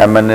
MNA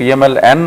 PMLN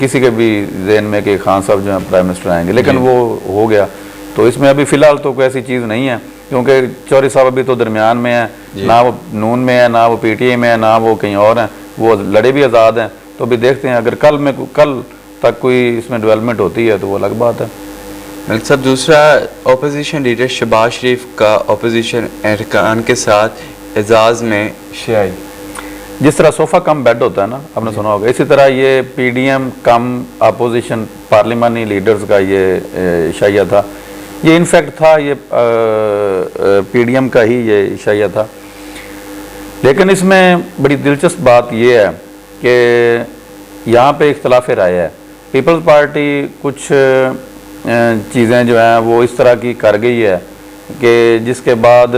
کسی کے بھی ذہن میں کہ خان صاحب جو ہیں پرائم منسٹر آئیں گے، لیکن وہ ہو گیا. تو اس میں ابھی فی الحال تو کوئی ایسی چیز نہیں ہے، کیونکہ چوہدری صاحب ابھی تو درمیان میں ہیں، نہ وہ نون میں ہے، نہ وہ پی ٹی اے میں ہے، نہ وہ کہیں اور ہیں، وہ لڑے بھی آزاد ہیں. تو ابھی دیکھتے ہیں، اگر کل تک کوئی اس میں ڈیولپمنٹ ہوتی ہے تو وہ الگ بات ہے. ملک صاحب، دوسرا اپوزیشن لیڈر شہباز شریف کا اپوزیشن ارکان کے ساتھ اعزاز میں شیعی، جس طرح صوفہ کم بیڈ ہوتا ہے نا، آپ نے سنا ہوگا، اسی طرح یہ پی ڈی ایم کم اپوزیشن پارلیمانی لیڈرز کا یہ شائعہ تھا. یہ انفیکٹ تھا، یہ پی ڈی ایم کا ہی یہ شائعہ تھا. لیکن اس میں بڑی دلچسپ بات یہ ہے کہ یہاں پہ اختلاف رائے ہے. پیپلز پارٹی کچھ چیزیں جو ہیں وہ اس طرح کی کر گئی ہے کہ جس کے بعد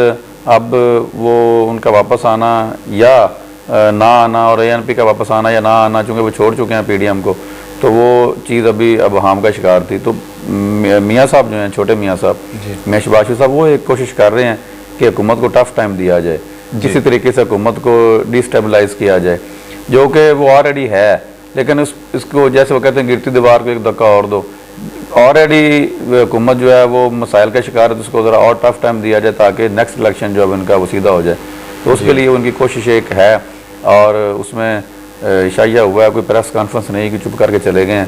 اب وہ ان کا واپس آنا یا نہ آنا، اور اے این پی کا واپس آنا یا نہ آنا، چونکہ وہ چھوڑ چکے ہیں پی ڈی ایم کو، تو وہ چیز ابھی ابہام کا شکار تھی. تو میاں صاحب جو ہیں، چھوٹے میاں صاحب، میں شہباز شریف صاحب، وہ ایک کوشش کر رہے ہیں کہ حکومت کو ٹف ٹائم دیا جائے، کسی طریقے سے حکومت کو ڈی اسٹیبلائز کیا جائے، جو کہ وہ آلریڈی ہے. لیکن اس کو جیسے وہ کہتے ہیں گرتی دیوار کو ایک دھکا اور دو، آلریڈی حکومت جو ہے وہ مسائل کا شکار ہے، تو اس کو ذرا اور ٹف ٹائم دیا جائے تاکہ نیکسٹ الیکشن جو ہے ان کا وہ سیدھا ہو جائے. تو اس کے لیے ان کی کوشش ایک ہے، اور اس میں شائعہ ہوا ہے، کوئی پریس کانفرنس نہیں کہ چپ کر کے چلے گئے ہیں.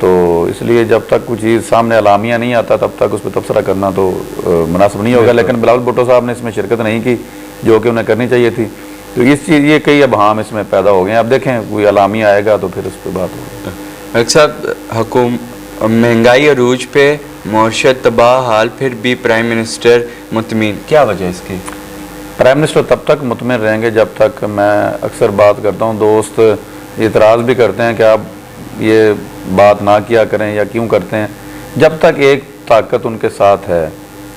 تو اس لیے جب تک کوئی چیز سامنے اعلامیہ نہیں آتا تب تک اس پہ تبصرہ کرنا تو مناسب نہیں ہوگا. لیکن بلاول بھٹو صاحب نے اس میں شرکت نہیں کی جو کہ انہیں کرنی چاہیے تھی. تو اس چیز یہ کئی ابہام اس میں پیدا ہو گئے ہیں. اب دیکھیں کوئی اعلامیہ آئے گا تو پھر اس پہ بات ہوگی. ملک صاحب، مہنگائی عروج پہ، معیشت تباہ حال، پھر بھی پرائم منسٹر مطمئن، کیا وجہ اس کی؟ پرائم منسٹر تب تک مطمئن رہیں گے جب تک، میں اکثر بات کرتا ہوں، دوست اعتراض بھی کرتے ہیں کہ آپ یہ بات نہ کیا کریں یا کیوں کرتے ہیں، جب تک ایک طاقت ان کے ساتھ ہے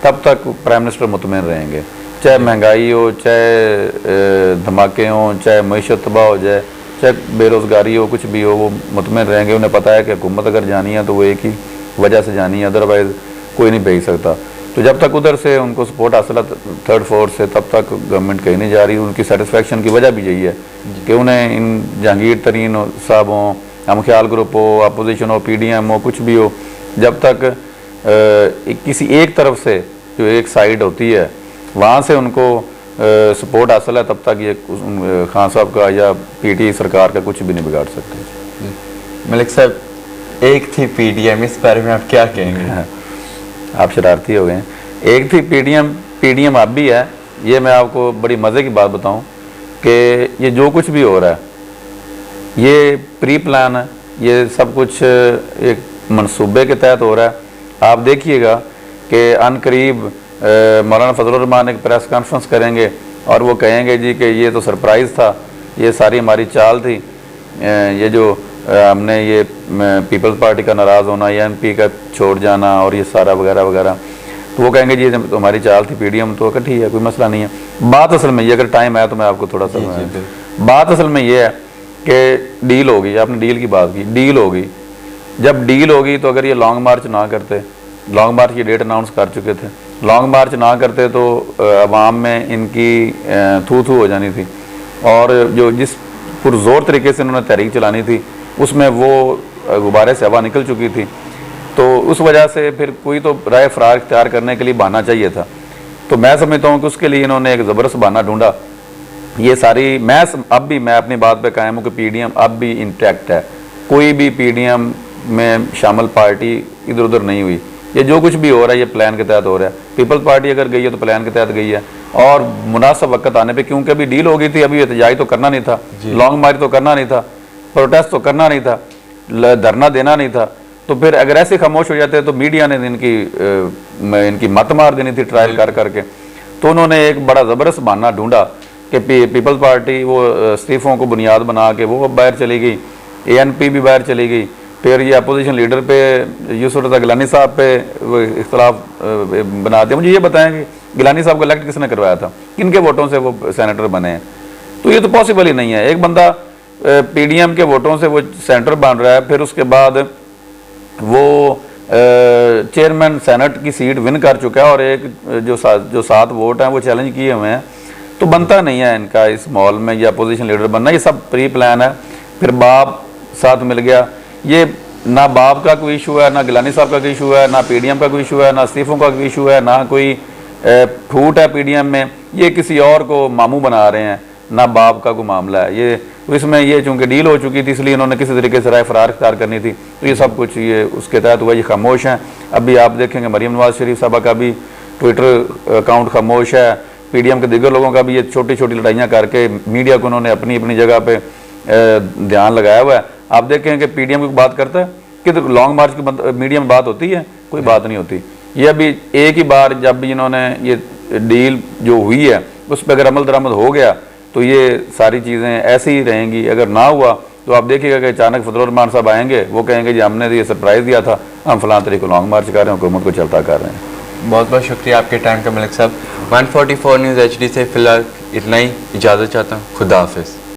تب تک پرائم منسٹر مطمئن رہیں گے. چاہے مہنگائی ہو، چاہے دھماکے ہوں، چاہے معیشت تباہ ہو جائے، چاہے بے روزگاری ہو، کچھ بھی ہو، وہ مطمئن رہیں گے. انہیں پتہ ہے کہ حکومت اگر جانی ہے تو وہ ایک ہی وجہ سے جانی ہے، ادروائز کوئی نہیں بھیج سکتا. تو جب تک ادھر سے ان کو سپورٹ حاصل ہے تھرڈ فورس سے، تب تک گورنمنٹ کہیں نہیں جا رہی. ان کی سیٹسفیکشن کی وجہ بھی یہی ہے کہ انہیں ان جہانگیر ترین صاحب ہوں، ہم خیال گروپ ہو، اپوزیشن ہو، پی ڈی ایم ہو، کچھ بھی ہو، جب تک کسی ایک طرف سے جو ایک سائیڈ ہوتی ہے وہاں سے ان کو سپورٹ حاصل ہے، تب تک یہ خان صاحب کا یا پی ٹی سرکار کا کچھ بھی نہیں بگاڑ سکتے. ملک صاحب، ایک تھی پی ڈی ایم، اس بارے میں آپ کیا کہیں گے؟ آپ شرارتی ہو گئے ہیں. ایک تھی پی ڈی ایم اب بھی ہے. یہ میں آپ کو بڑی مزے کی بات بتاؤں کہ یہ جو کچھ بھی ہو رہا ہے یہ پری پلان ہے، یہ سب کچھ ایک منصوبے کے تحت ہو رہا ہے. آپ دیکھیے گا کہ ان قریب مولانا فضل الرحمان ایک پریس کانفرنس کریں گے اور وہ کہیں گے جی کہ یہ تو سرپرائز تھا، یہ ساری ہماری چال تھی، یہ جو ہم نے یہ پیپلز پارٹی کا ناراض ہونا، اے این پی کا چھوڑ جانا اور یہ سارا وغیرہ وغیرہ. تو وہ کہیں گے جی یہ تو ہماری چال تھی، پی ڈی ایم تو اکٹھی ہے، کوئی مسئلہ نہیں ہے. بات اصل میں یہ، اگر ٹائم ہے تو میں آپ کو تھوڑا سا بات اصل میں یہ ہے کہ ڈیل ہوگی. آپ نے ڈیل کی بات کی، ڈیل ہوگی. جب ڈیل ہوگی تو اگر یہ لانگ مارچ نہ کرتے، لانگ مارچ کی ڈیٹ اناؤنس کر چکے تھے، لانگ مارچ نہ کرتے تو عوام میں ان کی تھو ہو جانی تھی. اور جو جس پرزور طریقے سے انہوں نے تحریک چلانی تھی اس میں وہ غبارے سے ہوا نکل چکی تھی. تو اس وجہ سے پھر کوئی تو رائے فرار اختیار کرنے کے لیے بہانہ چاہیے تھا. تو میں سمجھتا ہوں کہ اس کے لیے انہوں نے ایک زبردست بہانہ ڈھونڈا. یہ ساری اب بھی میں اپنی بات پہ قائم ہوں کہ پی ڈی ایم اب بھی انٹیکٹ ہے. کوئی بھی پی ڈی ایم میں شامل پارٹی ادھر ادھر نہیں ہوئی. یہ جو کچھ بھی ہو رہا ہے یہ پلان کے تحت ہو رہا ہے. پیپلز پارٹی اگر گئی ہے تو پلان کے تحت گئی ہے، اور مناسب وقت آنے پہ، کیونکہ ابھی ڈیل ہو گئی تھی، ابھی احتجاج تو کرنا نہیں تھا، لانگ مارچ تو کرنا نہیں تھا، پروٹیسٹ تو کرنا نہیں تھا، دھرنا دینا نہیں تھا. تو پھر اگر ایسے خاموش ہو جاتے تو میڈیا نے ان کی مت مار دینی تھی ٹرائل کر کے. تو انہوں نے ایک بڑا زبردست بہانہ ڈھونڈا کہ پیپلز پارٹی وہ استعفوں کو بنیاد بنا کے وہ باہر چلی گئی، اے این پی بھی باہر چلی گئی. پھر یہ اپوزیشن لیڈر پہ یوسف رضا گیلانی صاحب پہ وہ اختلاف بنا دیا. مجھے یہ بتائیں کہ گیلانی صاحب کو الیکٹ کس نے کروایا تھا، کن کے ووٹوں سے وہ سینیٹر بنے ہیں؟ تو یہ تو پاسبل ہی نہیں ہے. ایک بندہ پی ڈی ایم کے ووٹوں سے وہ سینیٹر بن رہا ہے، پھر اس کے بعد وہ چیئرمین سینٹ کی سیٹ ون کر چکا ہے، اور ایک جو 7 ووٹ ہیں وہ چیلنج کیے ہوئے ہیں. تو بنتا نہیں ہے ان کا اس ماحول میں یہ اپوزیشن لیڈر بننا. یہ سب پری پلان ہے. پھر باپ ساتھ مل گیا. یہ نہ باب کا کوئی ایشو ہے، نہ گیلانی صاحب کا کوئی ایشو ہے، نہ پی ڈی ایم کا کوئی ایشو ہے، نہ استعفوں کا کوئی ایشو ہے، نہ کوئی پھوٹ ہے پی ڈی ایم میں، یہ کسی اور کو ماموں بنا رہے ہیں، نہ باب کا کوئی معاملہ ہے یہ. تو اس میں یہ چونکہ ڈیل ہو چکی تھی اس لیے انہوں نے کسی طریقے سے رائے فرار اختیار کرنی تھی، تو یہ سب کچھ یہ اس کے تحت ہوا. یہ خاموش ہیں. ابھی آپ دیکھیں گے مریم نواز شریف صاحبہ کا بھی ٹویٹر اکاؤنٹ خاموش ہے، پی ڈی ایم کے دیگر لوگوں کا بھی یہ چھوٹی چھوٹی لڑائیاں کر کے میڈیا کو انہوں نے اپنی اپنی جگہ پہ دھیان لگایا ہوا ہے. آپ دیکھیں کہ پی ڈی ایم کو بات کرتا ہے کہ لانگ مارچ کی میڈیا میں بات ہوتی ہے، کوئی بات نہیں ہوتی. یہ ابھی ایک ہی بار جب بھی انہوں نے یہ ڈیل جو ہوئی ہے اس پہ اگر عمل درآمد ہو گیا تو یہ ساری چیزیں ایسی ہی رہیں گی. اگر نہ ہوا تو آپ دیکھیے گا کہ اچانک فضل الرحمان صاحب آئیں گے، وہ کہیں گے جی ہم نے یہ سرپرائز دیا تھا، ہم فلاں طریقے کو لانگ مارچ کر رہے ہیں، حکومت کو چلتا کر رہے ہیں. بہت بہت شکریہ آپ کے ٹائم کا ملک صاحب. 144 نیوز HD سے فی الحال اتنا ہی، اجازت چاہتا ہوں. خدا حافظ.